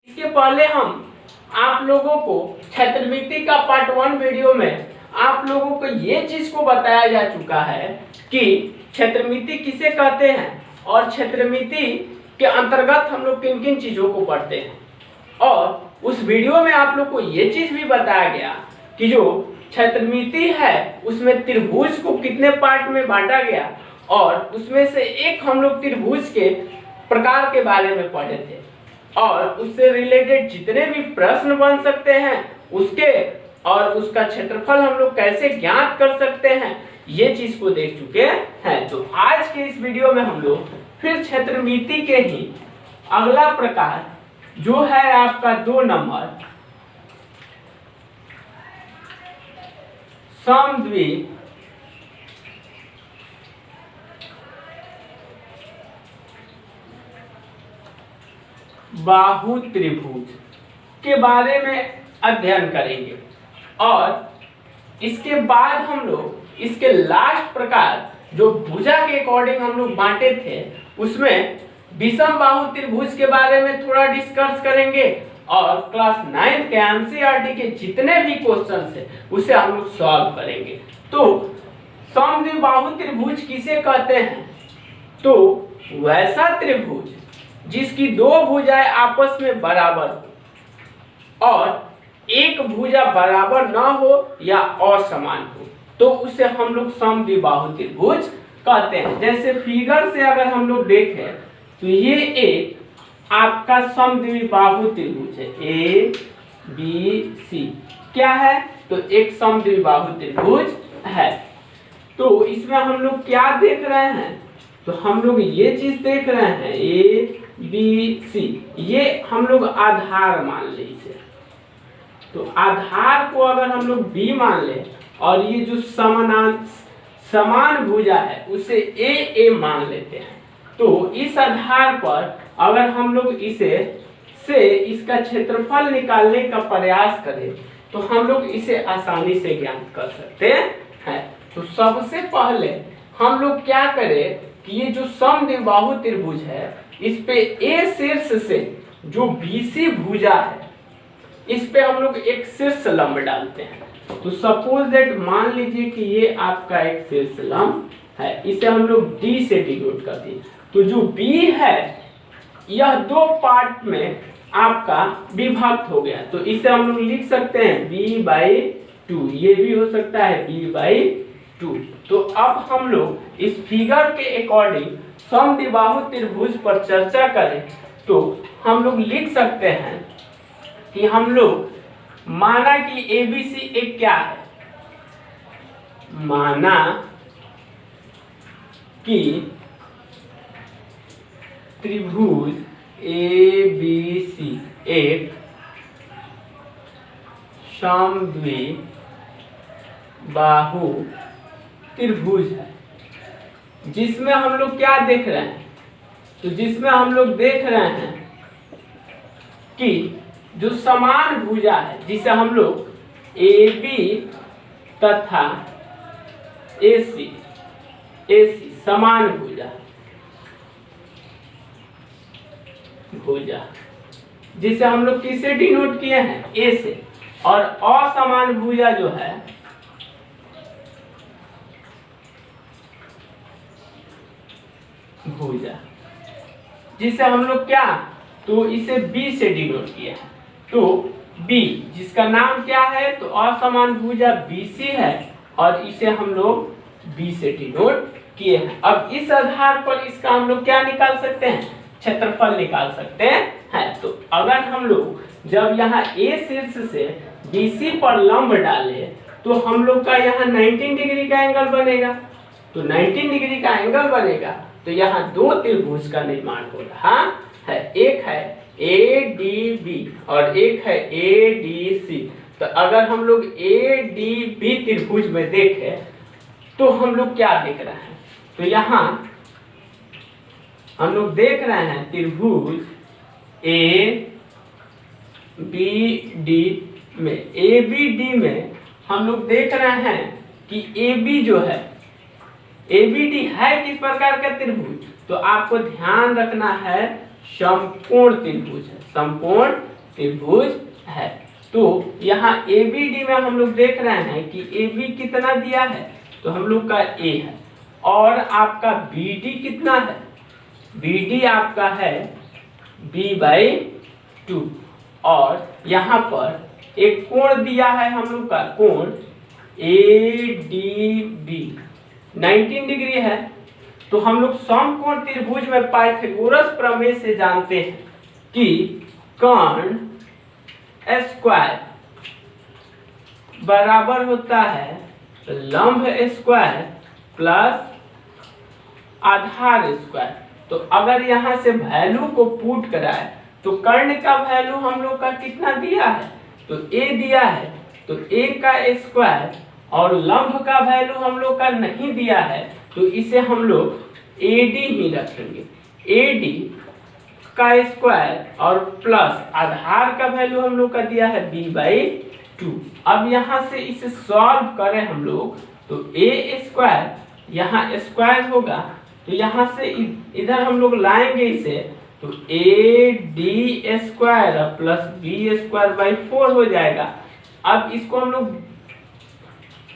इसके पहले हम आप लोगों को क्षेत्रमिति का पार्ट 1 वीडियो में आप लोगों को ये चीज को बताया जा चुका है कि क्षेत्रमिति किसे कहते हैं और क्षेत्रमिति के अंतर्गत हम लोग किन किन चीजों को पढ़ते हैं। और उस वीडियो में आप लोग को ये चीज भी बताया गया कि जो क्षेत्रमिति है उसमें त्रिभुज को कितने पार्ट में बांटा गया और उसमें से एक हम लोग त्रिभुज के प्रकार के बारे में पढ़े थे और उससे रिलेटेड जितने भी प्रश्न बन सकते हैं उसके और उसका क्षेत्रफल हम लोग कैसे ज्ञात कर सकते हैं ये चीज को देख चुके हैं। तो आज के इस वीडियो में हम लोग फिर क्षेत्रमिति के ही अगला प्रकार जो है आपका 2 नंबर समद्वि बाहु त्रिभुज के बारे में अध्ययन करेंगे और इसके बाद हम लोग इसके लास्ट प्रकार जो भुजा के अकॉर्डिंग हम लोग बांटे थे उसमें विषम बाहु त्रिभुज के बारे में थोड़ा डिस्कस करेंगे और क्लास 9 के एनसीईआरटी के जितने भी क्वेश्चन है उसे हम लोग सॉल्व करेंगे। तो समद्वि बाहु त्रिभुज किसे कहते हैं? तो वैसा त्रिभुज जिसकी 2 भुजाएं आपस में बराबर हो और एक भुजा बराबर ना हो या असमान हो तो उसे हम लोग समद्वि बाहु त्रिभुज कहते हैं। जैसे फिगर से अगर हम लोग देखें तो ये एक आपका समद्वि बाहु त्रिभुज है, ए बी सी क्या है? तो एक समद्वि बाहु त्रिभुज है। तो इसमें हम लोग क्या देख रहे हैं? तो हम लोग ये चीज देख रहे हैं ए बी सी, ये हम लोग आधार मान ले इसे। तो आधार को अगर हम लोग बी मान ले और ये जो समान भुजा है उसे ए मान लेते हैं। तो इस आधार पर अगर हम लोग इसका क्षेत्रफल निकालने का प्रयास करें तो हम लोग इसे आसानी से ज्ञात कर सकते हैं। तो सबसे पहले हम लोग क्या करें कि ये जो समद्वि बाहु त्रिभुज है इस पे ए शीर्ष से जो बीसी भुजा है इस पे हम लोग एक शीर्ष लंब डालते हैं। तो सपोज दैट मान लीजिए कि ये आपका एक शीर्ष लंब है, इसे हम लोग डी से डिनोट कर दिए। तो जो बी है यह 2 पार्ट में आपका विभक्त हो गया तो इसे हम लोग लिख सकते हैं b/2, ये भी हो सकता है b/2। तो अब हम लोग इस फिगर के अकॉर्डिंग समद्वि बाहु त्रिभुज पर चर्चा करें तो हम लोग लिख सकते हैं कि हम लोग माना कि एबीसी एक क्या है, माना कि त्रिभुज एबीसी एक समद्वि बाहु त्रिभुज है जिसमें हम लोग क्या देख रहे हैं? तो जिसमें हम लोग देख रहे हैं कि जो समान भुजा है जिसे हम लोग ए बी तथा AC समान भुजा जिसे हम लोग किससे डिनोट किए हैं? ए से। और असमान भुजा जो है भुजा जिसे हम लोग क्या, तो इसे बी से डिनोट किया है। तो बी जिसका नाम क्या है? तो असमान भुजा BC है और इसे हम लोग बी से डिनोट किए हैं। अब इस आधार पर इसका हम लोग क्या निकाल सकते हैं? क्षेत्रफल निकाल सकते हैं। तो अगर हम लोग जब यहाँ ए शीर्ष से BC पर लंब डाले तो हम लोग का यहाँ 19 डिग्री का एंगल बनेगा। तो 19 डिग्री का एंगल बनेगा तो यहाँ 2 त्रिभुज का निर्माण हो रहा है, एक है ADB और एक है ADC। तो अगर हम लोग ADB त्रिभुज में देखें तो हम लोग क्या देख रहे हैं? तो यहाँ हम लोग देख रहे हैं त्रिभुज ABD में हम लोग देख रहे हैं कि AB जो है ABD है किस प्रकार का त्रिभुज? तो आपको ध्यान रखना है समकोण त्रिभुज है, समकोण त्रिभुज है। तो यहाँ ABD में हम लोग देख रहे हैं कि AB कितना दिया है, तो हम लोग का A है, और आपका BD कितना है, BD आपका है B/2, और यहाँ पर एक कोण दिया है हम लोग का, कोण ADB 19 डिग्री है। तो हम लोग समकोण त्रिभुज में पाइथागोरस प्रमेय से जानते हैं कि कर्ण स्क्वायर बराबर होता है लंब स्क्वायर प्लस आधार स्क्वायर। तो अगर यहाँ से वैल्यू को पुट कराए तो कर्ण का वैल्यू हम लोग का कितना दिया है, तो A दिया है, तो A का स्क्वायर, और लंब का वैल्यू हम लोग का नहीं दिया है, तो इसे हम लोग AD ही रखेंगे। AD का स्क्वायर और प्लस आधार का वैल्यू हम लोग का दिया है B/2। अब यहाँ से इसे सॉल्व करें हम लोग, तो A स्क्वायर यहाँ स्क्वायर होगा, तो यहाँ से इधर हम लोग लाएंगे इसे, तो AD स्क्वायर प्लस B²/4 हो जाएगा। अब इसको हम लोग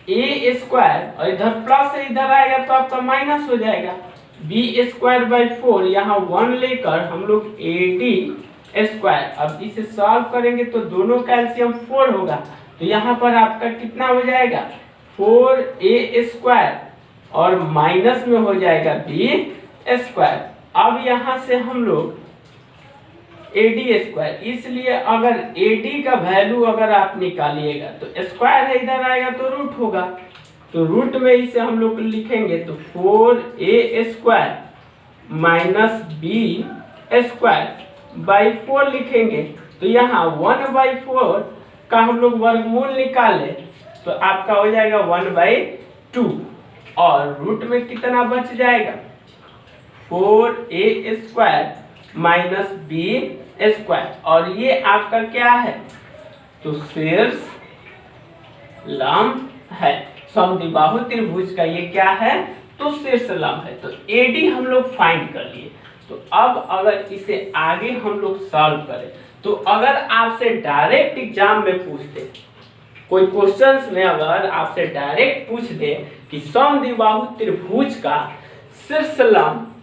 A स्क्वायर और इधर प्लस है, इधर आएगा तो आपका माइनस हो जाएगा। B²/4 यहाँ 1 लेकर हम लोग AD स्क्वायर, अब इसे सॉल्व करेंगे तो दोनों का एलसीएम 4 होगा, तो यहाँ पर आपका कितना हो जाएगा 4A स्क्वायर और माइनस में हो जाएगा B²। अब यहाँ से हम लोग AD स्क्वायर, इसलिए अगर AD का वैल्यू अगर आप निकालिएगा तो स्क्वायर है, इधर आएगा तो रूट होगा, तो रूट में इसे हम लोग लिखेंगे तो 4A स्क्वायर माइनस B²/4 लिखेंगे। तो यहाँ 1/4 का हम लोग वर्गमूल निकाले तो आपका हो जाएगा 1/2, और रूट में कितना बच जाएगा 4A स्क्वायर माइनस B², और ये आपका क्या है, तो शीर्ष लंब है। समद्विबाहु त्रिभुज का ये क्या है, तो शीर्ष लंब है। तो AD हम लोग फाइंड कर लिए। तो अब अगर इसे आगे हम लोग सॉल्व करें, तो अगर आपसे डायरेक्ट एग्जाम में पूछते, कोई क्वेश्चंस में अगर आपसे डायरेक्ट पूछ दे कि समद्विबाहु त्रिभुज का शीर्ष लंब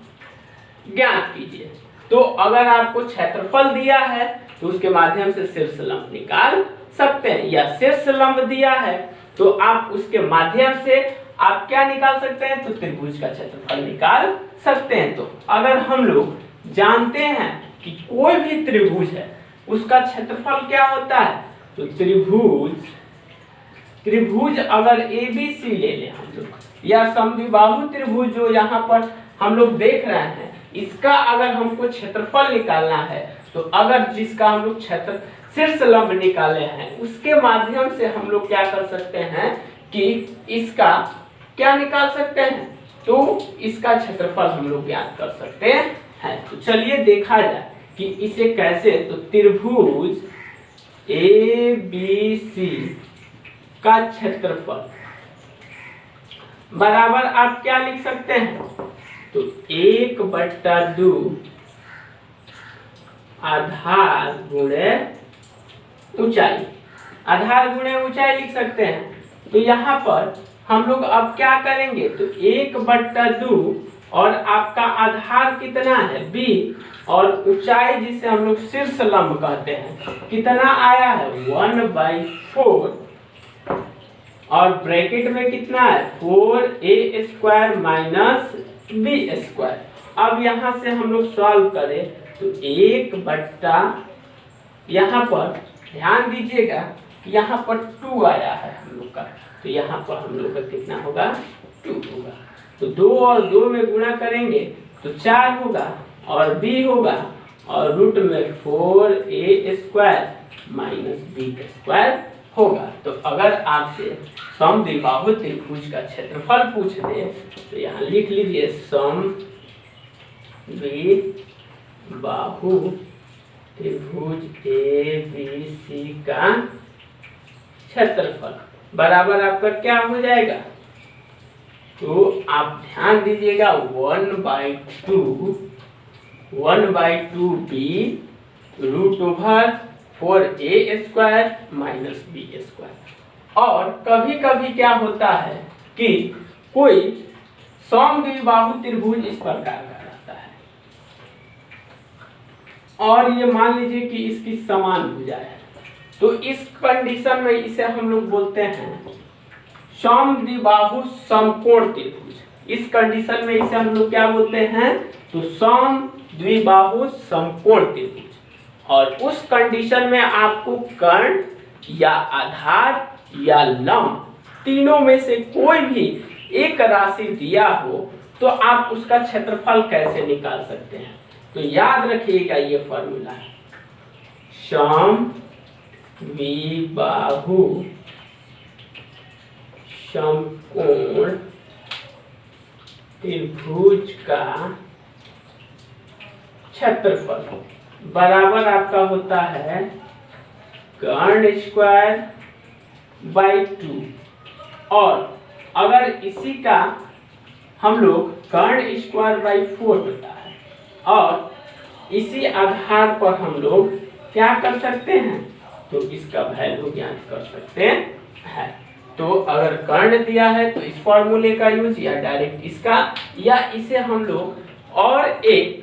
ज्ञात कीजिए, तो अगर आपको क्षेत्रफल दिया है तो उसके माध्यम से शीर्ष लंब निकाल सकते हैं, या शीर्ष लंब दिया है तो आप उसके माध्यम से आप क्या निकाल सकते हैं, तो त्रिभुज का क्षेत्रफल निकाल सकते हैं। तो अगर हम लोग जानते हैं कि कोई भी त्रिभुज है उसका क्षेत्रफल क्या होता है, तो त्रिभुज अगर ABC ले लें हम लोग, या समद्विबाहु त्रिभुज जो यहाँ पर हम लोग देख रहे हैं, इसका अगर हमको क्षेत्रफल निकालना है, तो अगर जिसका हम लोग शीर्ष लंब निकाले हैं उसके माध्यम से हम लोग क्या कर सकते हैं कि इसका क्या निकाल सकते हैं, तो इसका क्षेत्रफल हम लोग ज्ञात कर सकते हैं। तो चलिए देखा जाए कि इसे कैसे। तो त्रिभुज ABC का क्षेत्रफल बराबर आप क्या लिख सकते हैं, तो 1/2 आधार गुणे ऊंचाई, आधार गुणे ऊंचाई लिख सकते हैं। तो यहाँ पर हम लोग अब क्या करेंगे, तो 1/2 और आपका आधार कितना है B, और ऊंचाई जिसे हम लोग शीर्ष लंब कहते हैं कितना आया है 1/4, और ब्रैकेट में कितना है 4A स्क्वायर माइनस B²। अब यहाँ से हम लोग सॉल्व करें तो 1/, यहाँ पर ध्यान दीजिएगा यहाँ पर 2 आया है हम लोग का, तो यहाँ पर हम लोग का कितना होगा 2 होगा। तो 2 और 2 में गुणा करेंगे तो 4 होगा, और B होगा, और रूट में 4A स्क्वायर माइनस B² होगा। तो अगर आपसे समद्विबाहु त्रिभुज का क्षेत्रफल पूछ दे तो यहाँ लिख लीजिए समद्विबाहु त्रिभुज ABC का क्षेत्रफल बराबर आपका क्या हो जाएगा, तो आप ध्यान दीजिएगा 1/2 B √4 4a² माइनस b²। और कभी कभी क्या होता है कि कोई समद्विबाहु त्रिभुज इस प्रकार का रहता है और ये मान लीजिए कि इसकी समान भुजा है, तो इस कंडीशन में इसे हम लोग बोलते हैं समद्विबाहु समकोण त्रिभुज। इस कंडीशन में इसे हम लोग क्या बोलते हैं, तो समद्विबाहु समकोण त्रिभुज। और उस कंडीशन में आपको कर्ण या आधार या लंब तीनों में से कोई भी एक राशि दिया हो तो आप उसका क्षेत्रफल कैसे निकाल सकते हैं। तो याद रखिएगा ये फॉर्मूला है, समद्विबाहु समकोण त्रिभुज का क्षेत्रफल बराबर आपका होता है कर्ण² बाई 2। और अगर इसी का हम लोग कर्ण² बाई 4 होता है और इसी आधार पर हम लोग क्या कर सकते हैं, तो इसका वैल्यू ज्ञात कर सकते हैं। तो अगर कर्ण दिया है तो इस फॉर्मूले का यूज या डायरेक्ट इसका, या इसे हम लोग और एक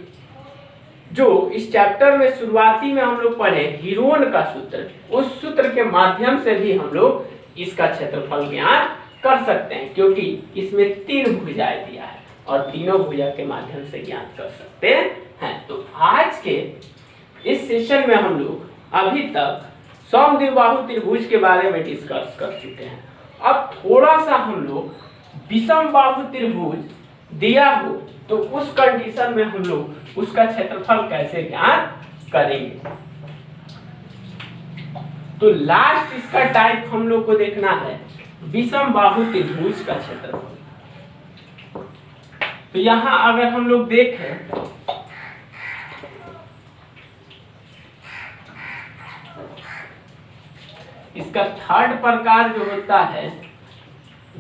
जो इस चैप्टर में शुरुआती में हम लोग पढ़े हीरोन का सूत्र, उस सूत्र के माध्यम से भी हम लोग इसका क्षेत्रफल ज्ञात कर सकते हैं, क्योंकि इसमें 3 भुजाएं दिया है और तीनों भुजा के माध्यम से ज्ञात कर सकते हैं। तो आज के इस सेशन में हम लोग अभी तक समद्विबाहु त्रिभुज के बारे में डिस्कस कर चुके हैं। अब थोड़ा सा हम लोग विषम बाहु त्रिभुज दिया हो तो उस कंडीशन में हम लोग उसका क्षेत्रफल कैसे ज्ञात करेंगे। तो लास्ट इसका टाइप हम लोग को देखना है विषम बाहु त्रिभुज का क्षेत्रफल। तो यहां अगर हम लोग देखें इसका थर्ड प्रकार जो होता है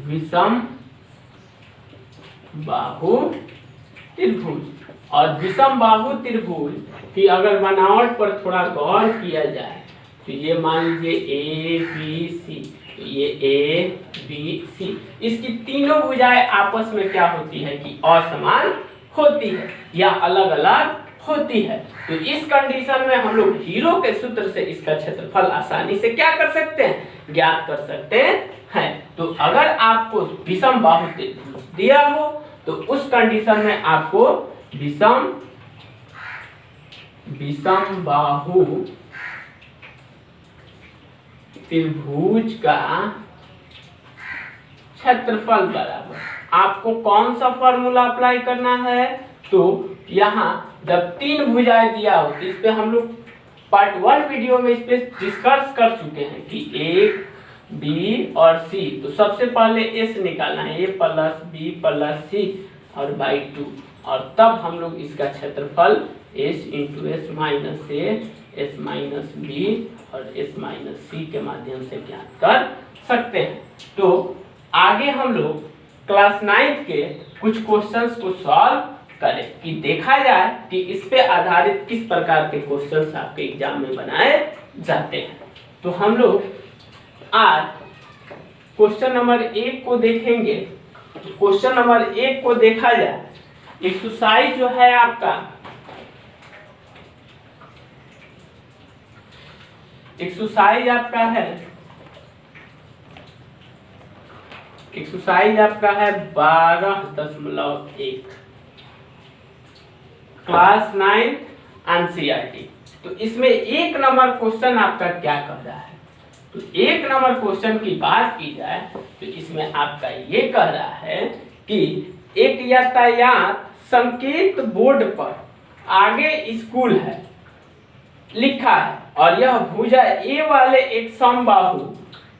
विषम बाहु त्रिभुज। और विषम बाहु त्रिभुज की अगर बनावट पर थोड़ा गौर किया जाए तो ये मान लीजिए ए बी सी, तो ये ए बी सी, इसकी तीनों भुजाएं आपस में क्या होती है कि असमान होती है या अलग अलग होती है। तो इस कंडीशन में हम लोग हीरो के सूत्र से इसका क्षेत्रफल आसानी से क्या कर सकते हैं, ज्ञात कर सकते हैं। तो अगर आपको विषम बाहु त्रिभुज दिया हो तो उस कंडीशन में आपको विषम बाहु त्रिभुज का क्षेत्रफल बराबर आपको कौन सा फॉर्मूला अप्लाई करना है, तो यहाँ जब 3 भुजाएं दिया हो तो इस पे हम लोग पार्ट 1 वीडियो में इस पे डिस्कस कर चुके हैं कि ए बी और सी। तो सबसे पहले एस निकालना है, A plus B plus C और बाई 2, और तब हम लोग इसका क्षेत्रफल S into S minus A S minus B और एस माइनस सी के माध्यम से ज्ञात कर सकते हैं। तो आगे हम लोग क्लास 9 के कुछ क्वेश्चंस को सॉल्व करें कि देखा जाए कि इस पे आधारित किस प्रकार के क्वेश्चंस आपके एग्जाम में बनाए जाते हैं। तो हम लोग आज क्वेश्चन नंबर 1 को देखेंगे। तो क्वेश्चन नंबर 1 को देखा जाए, एक्सरसाइज जो है आपका एक्सरसाइज आपका है 12.1 क्लास 9 एनसीईआरटी। तो इसमें 1 नंबर क्वेश्चन आपका क्या कह रहा है, तो 1 नंबर क्वेश्चन की बात की जाए तो इसमें आपका ये कह रहा है कि एक यातायात संकेत बोर्ड पर आगे स्कूल है लिखा है और यह भुजा ए वाले एक समबाहु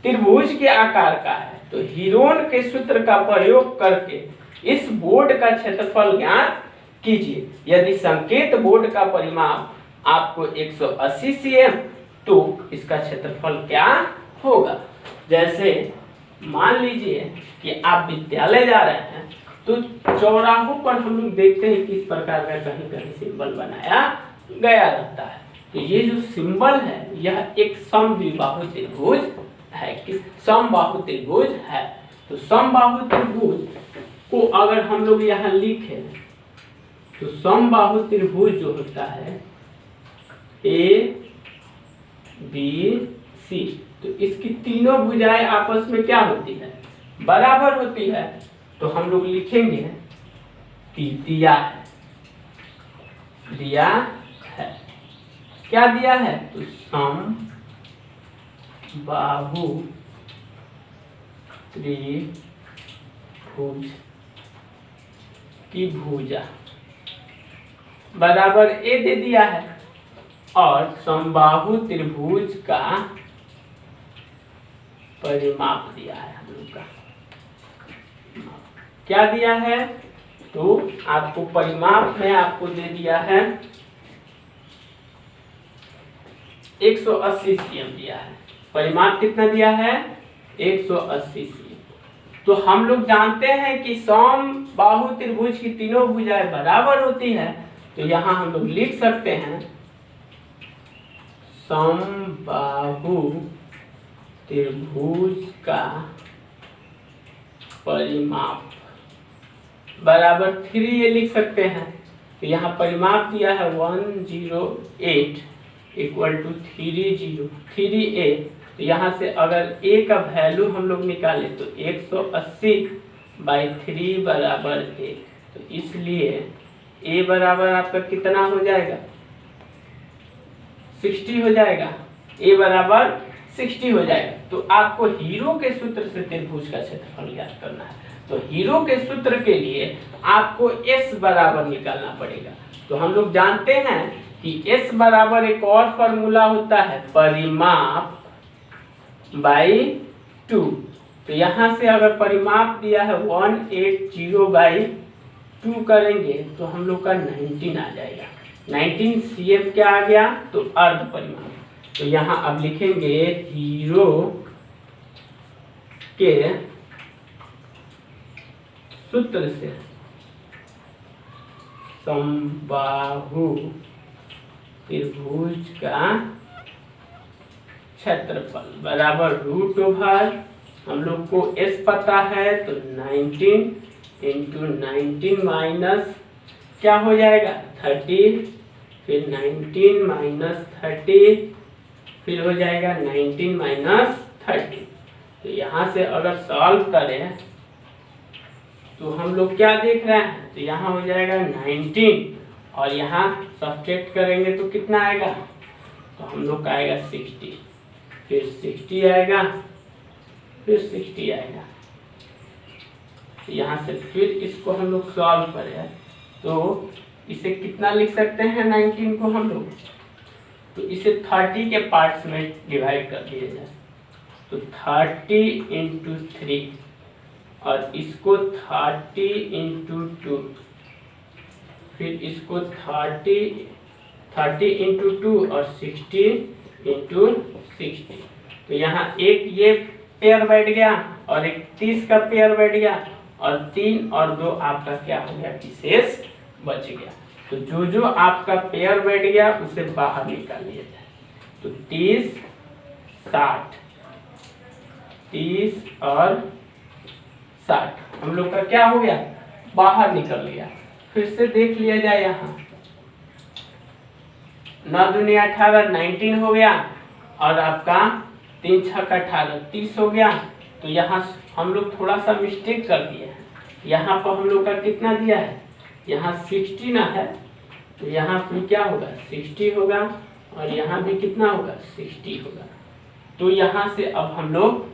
त्रिभुज के आकार का है। तो हीरोन के सूत्र का प्रयोग करके इस बोर्ड का क्षेत्रफल ज्ञात कीजिए। यदि संकेत बोर्ड का परिमाप आपको 180 cm तो इसका क्षेत्रफल क्या होगा। जैसे मान लीजिए कि आप विद्यालय जा रहे हैं तो चौराहों पर हम लोग देखते हैं किस प्रकार का कहीं कहीं सिंबल बनाया गया रहता है। तो ये जो सिंबल है यह एक समद्विबाहु त्रिभुज है। किस समबाहु त्रिभुज है। तो समबाहु त्रिभुज को अगर हम लोग यहाँ लिखें तो समबाहु त्रिभुज जो होता है ए बी सी, तो इसकी तीनों भुजाएं आपस में क्या होती है, बराबर होती है। तो हम लोग लिखेंगे कि दिया है, दिया है, क्या दिया है, तो सम बाहु त्रिभुज की भुजा बराबर ए दे दिया है और समबाहु त्रिभुज का परिमाप दिया है हम लोग का। क्या दिया है, तो आपको परिमाप में आपको दे दिया है 180 cm दिया है। परिमाप कितना दिया है, 180 cm। तो हम लोग जानते हैं कि समबाहु त्रिभुज की तीनों भुजाएं बराबर होती है। तो यहाँ हम लोग लिख सकते हैं समबाहु त्रिभुज का परिमाप बराबर 3 ये लिख सकते हैं। तो यहाँ परिमाप दिया है 108 इक्वल टू 3a। तो यहाँ से अगर a का वैल्यू हम लोग निकालें तो 180/3 बराबर a। तो इसलिए a बराबर आपका कितना हो जाएगा, 60 हो जाएगा। a बराबर 60 हो जाएगा। तो आपको हीरो के सूत्र से त्रिभुज का क्षेत्रफल ज्ञात करना है। तो हीरो के सूत्र के लिए आपको s बराबर निकालना पड़ेगा। तो हम लोग जानते हैं कि s बराबर एक और फॉर्मूला होता है परिमाप बाई 2। तो यहाँ से अगर परिमाप दिया है 180/2 करेंगे तो हम लोग का 19 आ जाएगा। 19 cm क्या आ गया, तो अर्ध परिमाप। तो यहाँ अब लिखेंगे हीरो के सूत्र से समबाहु त्रिभुज का क्षेत्रफल बराबर √, हम लोग को s पता है तो 19 × 19 माइनस क्या हो जाएगा 30, फिर 19 - 30, फिर हो जाएगा 19 - 30। तो यहाँ से अगर सॉल्व करें तो हम लोग क्या देख रहे हैं, तो यहाँ हो जाएगा 19 और यहाँ सब्ट्रैक्ट करेंगे तो कितना आएगा, तो हम लोग का आएगा 60, फिर 60 आएगा, फिर 60 आएगा। तो यहाँ से फिर इसको हम लोग सॉल्व करें तो इसे कितना लिख सकते हैं 19 को हम लोग, तो इसे 30 के पार्ट्स में डिवाइड कर दिया जाए। तो 30 × 3 और इसको 30 × 2, फिर इसको 30 × 2 और 60 × 60। तो यहाँ एक ये पेयर बैठ गया और एक 30 का पेयर बैठ गया और 3 और 2 आपका क्या हो गया, विशेष बच गया। तो जो जो आपका पेयर बैठ गया उसे बाहर निकाल लिया जाए। तो 30 60, 30 और 60 हम लोग का क्या हो गया, बाहर निकल गया। फिर से देख लिया जाए, यहाँ 9 दूनी 18 19 हो गया और आपका 3 6 का 18 30 हो गया। तो यहाँ हम लोग थोड़ा सा मिस्टेक कर दिए हैं। यहाँ पर हम लोग का कितना दिया है, यहाँ 60 ना है, तो यहाँ फिर क्या होगा 60 होगा और यहाँ भी कितना होगा 60 होगा। तो यहाँ से अब हम लोग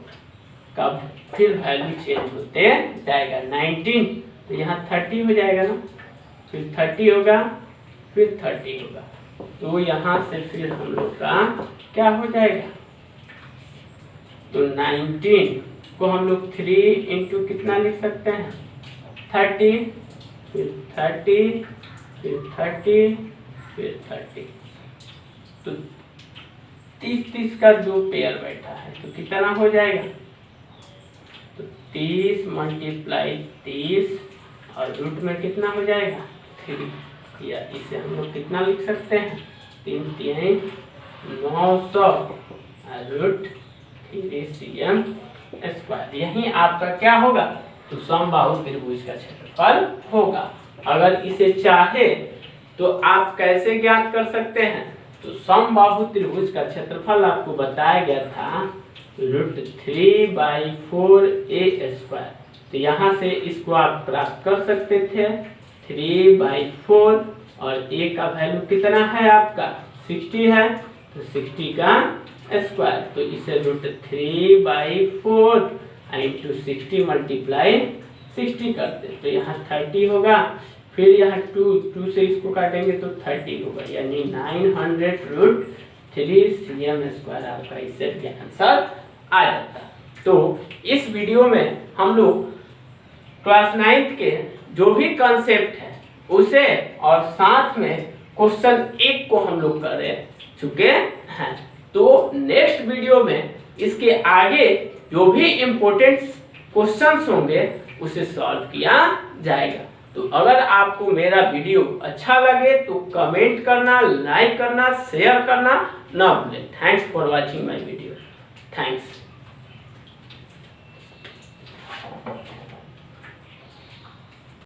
का फिर वैल्यू चेंज होते जाएगा 19, तो यहाँ 30 हो जाएगा ना, फिर 30 होगा, फिर 30 होगा। तो यहाँ से फिर हम लोग का क्या हो जाएगा, तो 19 को हम लोग 3 × कितना लिख सकते हैं 30, फिर 30, फिर 30, फिर 30। तो 30 का 2 पेयर बैठा है तो कितना हो जाएगा, तो 30 × 30 और रूट में कितना हो जाएगा 3, या इसे हम लोग कितना लिख सकते हैं 3 3 900 रूट 3cm स्क्वायर। यही आपका क्या होगा, तो समबाहु त्रिभुज का क्षेत्रफल होगा। अगर इसे चाहे तो आप कैसे ज्ञात कर सकते हैं, तो समबाहु त्रिभुज का क्षेत्रफल आपको बताया गया था √3/4a²। तो यहाँ से इसको आप प्राप्त कर सकते थे 3/4 और a का वैल्यू कितना है आपका 60 है, तो 60 का स्क्वायर। तो इसे √3/4 इंटू 60 मल्टीप्लाई 60 करते, तो यहाँ 30 होगा। फिर यहाँ 2 से इसको काटेंगे तो 30 होगा, यानी 900√3cm² आपका इससे आंसर आ जाता। तो इस वीडियो में हम लोग क्लास 9 के जो भी कॉन्सेप्ट है उसे और साथ में क्वेश्चन 1 को हम लोग कर चुके हैं। तो नेक्स्ट वीडियो में इसके आगे जो भी इम्पोर्टेंट क्वेश्चंस होंगे उसे सॉल्व किया जाएगा। तो अगर आपको मेरा वीडियो अच्छा लगे तो कमेंट करना, लाइक करना, शेयर करना ना भूलें। Thanks for watching my video. Thanks.